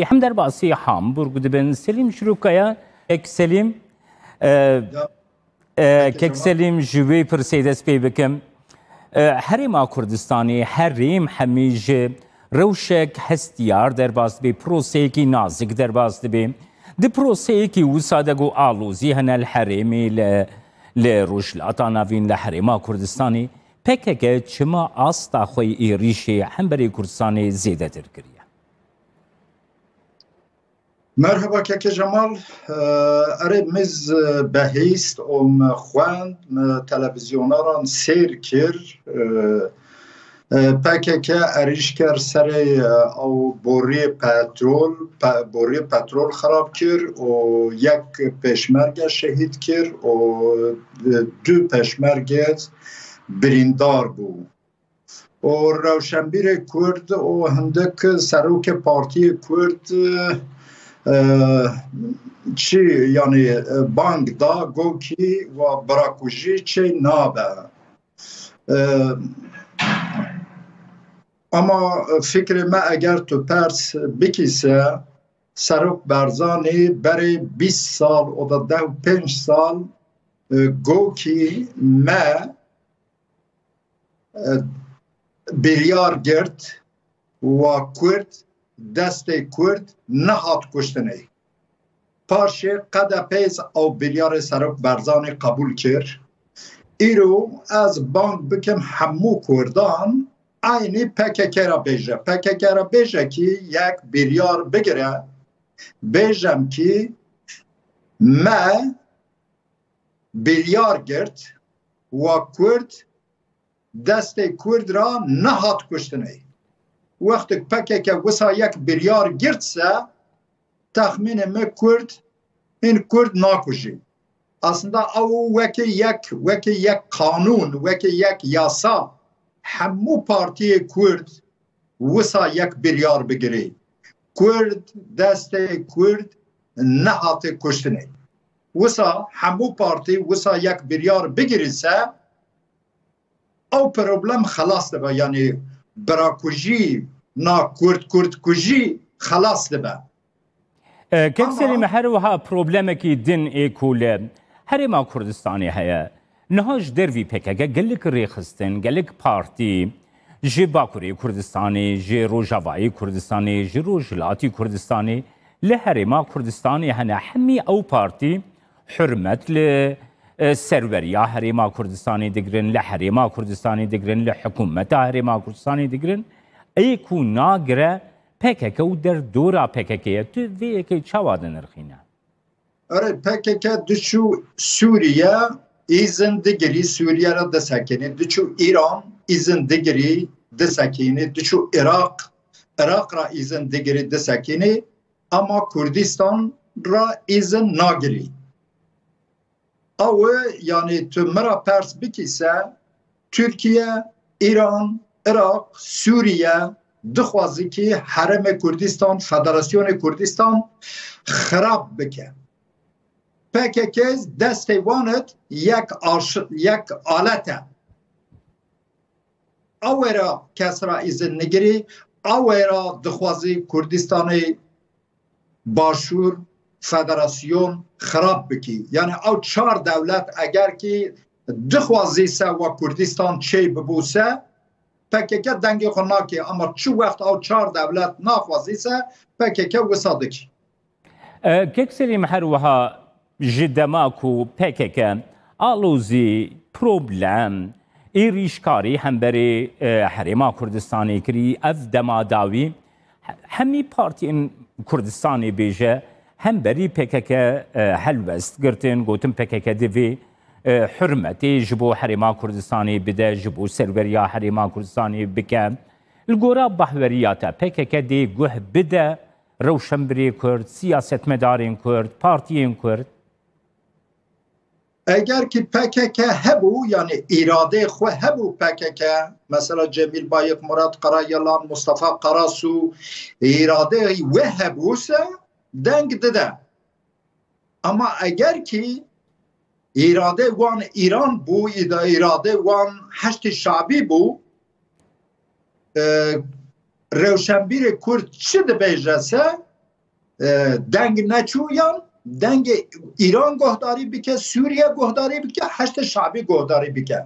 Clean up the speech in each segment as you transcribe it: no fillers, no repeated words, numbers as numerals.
هم در باسی هامبورگ دبن سلیم شروع کیا یک سلیم که سلیم جوی پرسیدس پی بکم هریم کردستانی هریم همیج روشک هستیار در باس بی پروسه کی نازک در باس بی دی پروسه کی وسادگو آلوزی هن الحریمی ل روشلات ناوین لحریم کردستانی پکه چما آستا خوی ایریشی هم بری کردستانی زیاده تر کریه. مرحبا که جمال اره مز بهیست خوند تلویزیوناران سیر کر پکه که اریش کر سر او بوری پترول خراب کر و یک پشمرگ شهید کر و دو پشمرگ بریندار بود و روشنبیر کرد و هندک سروک پارتی کرد چی یعنی بانک دا گو کی و براکوژی چی نابه اما فکر ما اگر تو پرس بکیسه سروک برزانی برای 20 سال و 15 سال گو کی ما بیلیار گرد و کرد دست کرد نهات کشتنه پارشه قد پیز او بیلیار سرک برزان قبول کرد ایرو از بانک بکم همو کردان اینی پکه را بیجه پکه را بیجه که یک بیلیار بگیره بیجم که ما بیلیار گرد و کرد دست کرد را نهات کشتنه وقت پکه که وسا یک بیلیار گرد سه تخمین ما کرد این کرد ناکشی اصلا او وکی یک قانون وکی یک یاسا همو پارتی کرد وسا یک بیلیار بگیری کرد دست کرد نهات کشتنه وسا همو پارتی وسا یک بیلیار بگیری سه او پروبلم خلاص ده یعنی براکوژی نا کرد کجی خلاص ده كيف سليم هروها بروبلمك دين ايكول هرما كردستاني هيا نهاج درفي بكاكا قالك ريخستن قالك بارتي جي باكوري كردستاني جي روجافاي كردستاني جي روجلاتي كردستاني لهرما كردستاني هنا حمي او بارتي حرمت لسروريا هرما كردستاني دقرن لحرما كردستاني دقرن لحكومة هرما كردستاني دقرن ایکو ناگره پکه و در دورا پکه تو وی که چوادن نرخینه آره پکه دچو سوریه ایزن دگری سوریه را دسکنه دچو ایران ایزن دگری دسکنه دچو عراق را ایزن دگری دسکنه اما کردستان را ایزن ناگری او یعنی تو مرا پرس بکیسه ترکیه ایران عراق سوریه دخوازی که حرم کردستان فدراسیون کردستان خراب بکن پکه دست وانت یک آلته او را کس را ایزن نگری او را دخوازی کردستان باشور فدراسیون خراب بکی یعنی او 4 دولت اگر که دخوازی سه و کردستان چه ببوسه پکه دنگی خوناکی اما چو وقت او 4 دولت ناخوازیسه پکه وسادکی كيف سليم هروها جدماكو پکه آلوزی پروبلم ایریشکاری هم بری حرما کردستانی کری اف دماداوی همی پارتی این کردستانی بیجه هم بری پکه هلوست گرتن گوتم پکه دوی حرمتي جبو حرما كردستاني بدا جبو سروريا حرما كردستاني بكا الجورا بحورياتا بكا دي جه بدا روشنبري كرد سياسة مدارين كرد بارتيين كرد اگر که پکه هبو یعنی اراده خو هبو پکه مثلا جمیل بایق مراد قرایلان مصطفى قراسو اراده و هبوسه دنگ دده اما اگر که اراده وان ایران بو اراده وان هشت شعبی بو روشنبیر کرد چه ده بیجسه دنگ نچویان دنگ ایران گهداری بکه سوریه گهداری بکه هشت شعبی گهداری بکه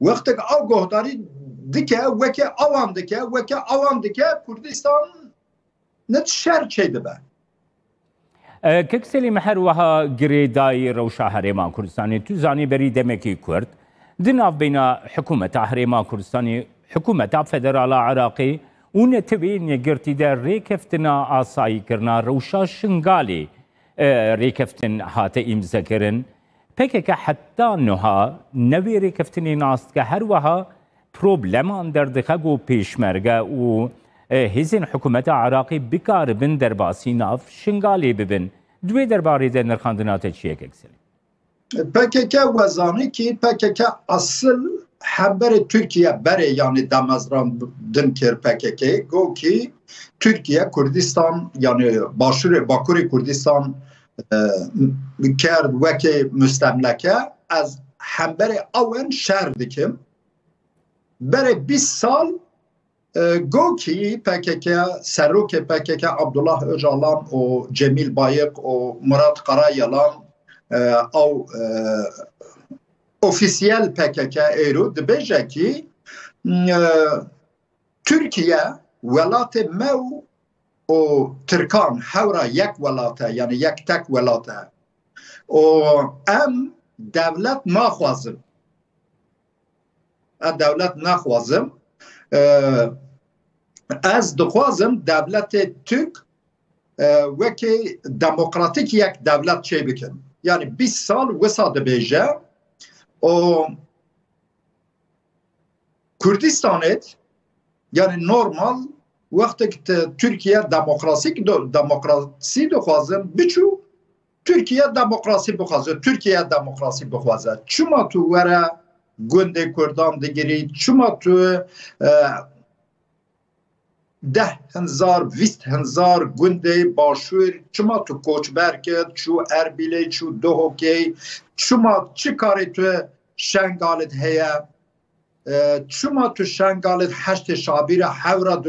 وقتی که او گهداری دکه وکه اوان دکه وکه اوان دکه کردستان نت شر چه دبه کەکسێلی مەهەر وەها گرێدای ڕەوشە هەرێما کوردستانی تو زانی بەری دەمێکی کورد دناو بینە حکوومەتە هەرێما کوردستانی حکوومەتە فەدەراڵە عراقی و نەتەوێ نێگرتیدە ڕێکەفتنە ئاساییکردنا ڕەوشە شنگالی ڕێکەفتن هاتە ئیمزەکردن پێکێکە حتا نوها نەوێ ڕێکەفتنی ناستکە هەروەها پرۆبلەمان دەردخەک و پێشمەرگە و هێزن حکوومەتە عراقی بکاربن دەرباسی ناف شنگالی ببن دوێ دەربارەی نرخاندناتە چیە کەکسێلی PKK وزانی که PKK اصل حبر ترکیه بره یعنی دمزران دن کر PKK گو که ترکیه کردستان یعنی باکور کردستان کرد وکه مستملکه از حبر اون شهر دکم بره 20 سال گو که PKK سروک PKK عبدالله öcalan و جمیل بایق و مراد قرایلان او ofisiyel PKK ایرو دبیجه که ترکیه ولات مو و ترکان حورا یک ولاته یعنی یک تک ولاته و ام دولت نخوازم از دخوازم دولت ترک وکی دموکراتیک یک دولت چه بکن یعنی 20 سال وساده بیجه و کردستانت یعنی نورمال وقتی که ترکیه دموکراسی دخوازم بچو ترکیه دموکراسی بخوازه چما تو وره گنده کردان دگیری چما تو 10,000 گنده باشور چما تو کوچبر کرد چو اربیله چو دوهوکی چما چی کاری تو شنگالت هیا چما تو شنگالت هشت شعبی را حورا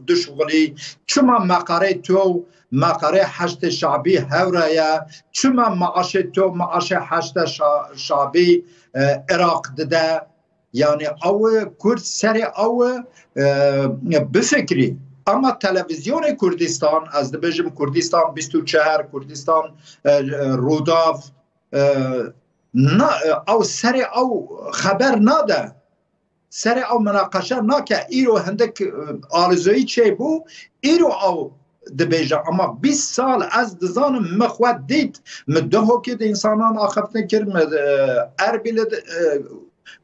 دشغلی چما مقاره هشت شعبی حورا یا چما معاش هشت شعبی عراق دده یعنی او کرد سر او بفکری اما تلویزیون کردستان از دبیجم کردستان 24 کردستان روداف او سر او خبر ناده سر او مناقشه ناکه ایرو هندک آرزویی چه بو ایرو او دبیجه اما 20 سال از دزانم مخواد دید مدهو که انسانان آخفتن کرد اربیل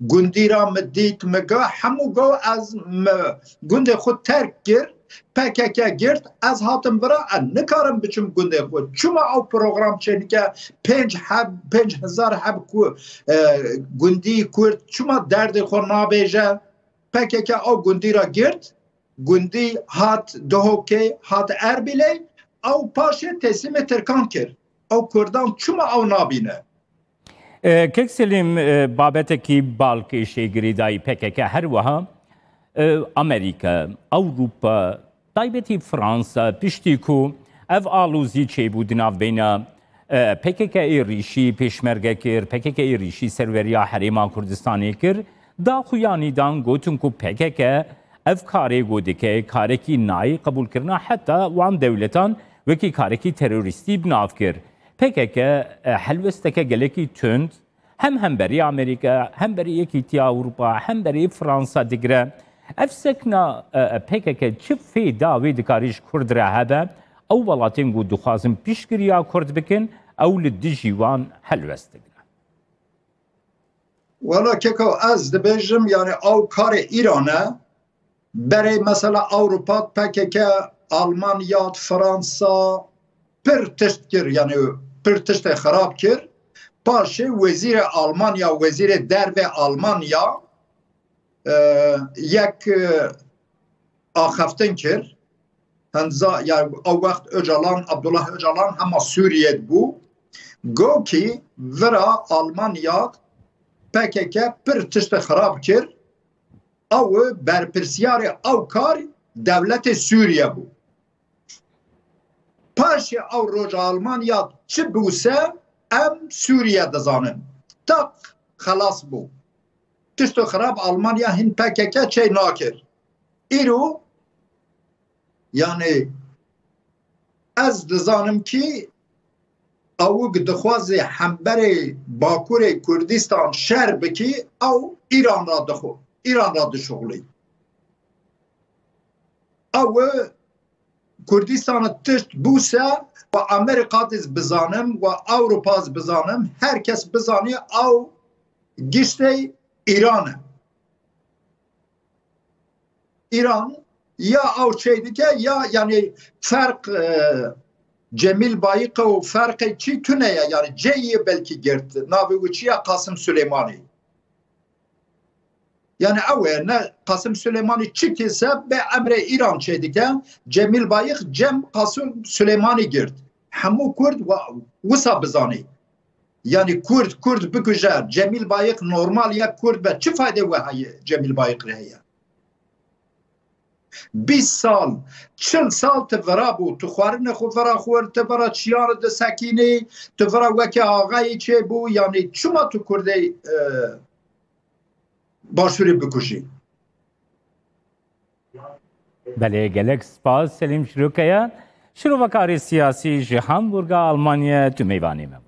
گندی را مدید مگه همو گو از گند خود ترک کرد PKK گرد از هاتم برا نکارم بچم گنده خود چما او پروگرام چنی که 5,000 حب گندی کرد چما درد خود نابیجه PKK او گندی را گرد گندی هات دهوکه هات اربیله او پاشه تسلیم ترکان کرد او کردان چما او نابینه کەکسێلیم بابەتێکی باڵکێشەی گرێدای PKK هەروەها ئەمریکا ئەوروپا تایبەتی فەڕەنسا پشتی و ئەڤ ئاڵوزی چێبوو دناوبینە PKK ڕیشی پێشمەرگە کرد PKK ڕیشی سەروەریە هەرێما کوردستانی کرد داخویانیدان گوتن و PKK ئەڤ کارێ گۆ دکە کارێکی نایی قبولکردنا حتا وان دەولەتان وەکی کارێکی تەرۆریستی بناو کرد PKK هەلوەستەکە گەلێکی تند هەم بەری ئەمریکا هەم بەری یەکێتی ئەوروپا هەم بەری فەڕەنسا دیگرە ئەف سەکنە PKK چ فێ داوێ دکاریش کوردرا هەبە ئەو وڵاتێن گو دخوازم پیشگیرییا کورد بکن ئەو لە دژی وان هەلوەست دەگرە وەڵا کێکەوە ئەس دەبێژم یعنی ئەو کارێ ئیرانە بەرێ مەسەلا ئەوروپا PKK ئەڵمانیا فەڕەنسا پر تشت کرد یعنی پر تشت خراب کرد پاشه وزیر آلمانیا وزیر درب آلمانیا یک آخفتن کرد هنزا yani o وقت Öcalan Abdullah Öcalan ama Suriye bu go ki vera Almanya PKK per tişte xarab kir ew berpirsiyarê ew kar devletê Suriye bû پاشی او روژ آلمانیا چه بوسه ام سوریه دزانن تاق خلاص بو تشتو خراب آلمانیا هن پککه چه ناکر ایرو یعنی از دزانم کی او دخوازی حنبر باکور کردستان شهر بکی او ایران را دخو ایران را دشغلی او کردستان تشت بوسه و امریکا از بزانم و اروپا از بزانم هر کس بزانی او گشته ایرانه ایران یا او چه دیگه یا یعنی فرق جمیل بایق و فرق چی تونه یعنی جیه بلکی گرد ناوی و چیه قاسم سلیمانی yani ev ne Kasım Süleyman'ı çıktıysa be emre İran çedike Cemil Bayık Cem Kasım Süleyman'ı gird. Hamu Kurd ve visa bizani. Yani Kurd büküjer. Cemil Bayık normal ya Kurd ve çi fayda ve hayı Cemil Bayık reheye. 20 sal 40 sal tevra bu tu xwarin xu vera xwar tevra çiyar de sakini tevra veke ağayı çe bu yani çuma tu Kurdey باشوری بکشی بله گلک سپاس سلیم شروکیا شروکاری سیاسی جهان برگا آلمانیا تو میوانی مم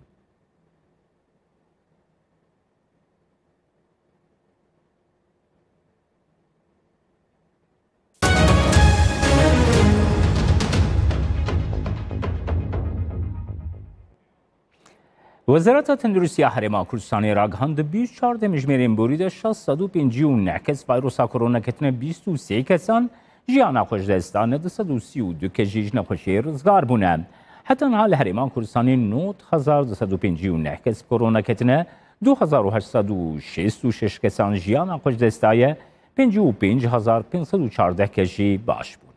وزارت تندرستی هرما کردستانی راگهاند 24 مجموعه بورید 659 کس ویروس کرونا کتن 23 کسان جیانا خوش دستان 232 کشیش نخوشی رزگار بونه. حتی حال هرما کردستانی 9259 کس کرونا کتن 2866 کسان جیانا خوش دستای 55514 کشی باش بونه.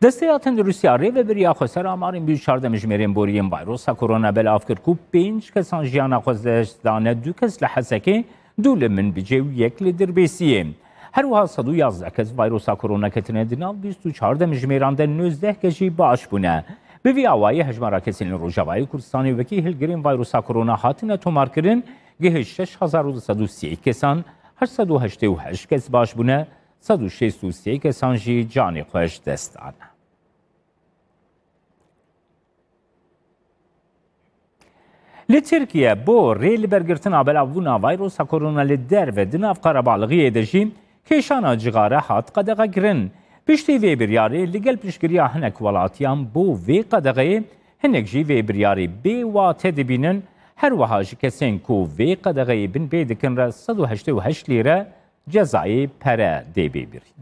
دسته تندرستی ریو بریا خسر آمارین 24 مجموعه بوریم ویروس کرونا بلاف کرد کو 5 کسان جیانا خوزدستانه 2 کس لحسکه دول من بجیو 1 لیدر بیسیه. هر وها 111 کس ویروس کرونا کتنه دینال 24 مجموعه ده 19 کشی باش بونه. به وی آوایی هجمارا کسین روجاوای کردستانی وکی هلگرین ویروس کرونا هاتنه تومار کردن گه 6230 کسان 888 کس باش بونه 163 کسان جی جانی خوش دستانه. لترکیه بو ریل برگرتنا بلاوونا ویروس کرونا لدر و دناف قربالغی دجی کشانا جغاره هات قدغه گرن. پشتی وی بریاری لگل پشگریا هنک ولاتیان بو وی قدغه هنک جی وی بریاری بی واته دبینن هر وهاج کسین کو وی قدغه بن بیدکن را 188 لیره جزایی پره دی بیبرین.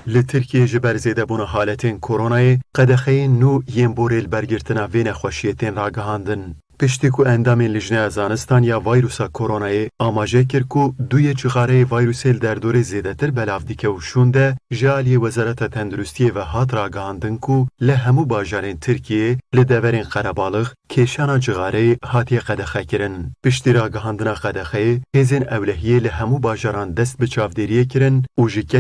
لترکیه جبر زیده بونه حالتین کرونای قدخه نو یم بوریل برگرتنا وین خوشیتین راگهاندن. پشتی کو اندامین لجنه زانستان یا ویروسا کرونای آماجه کر کو دوی چغاره ویروسیل در دور زیده تر بلاف دیکه و شونده جالی وزارت تندرستی و هات راگهاندن کو لهمو باجارین ترکیه لدورین قربالغ کشانا جغاره هاتی قدخه کرن. پشتی راگهاندنا قدخه هزین اولهیه لهمو باجاران دست بچافدریه کرن و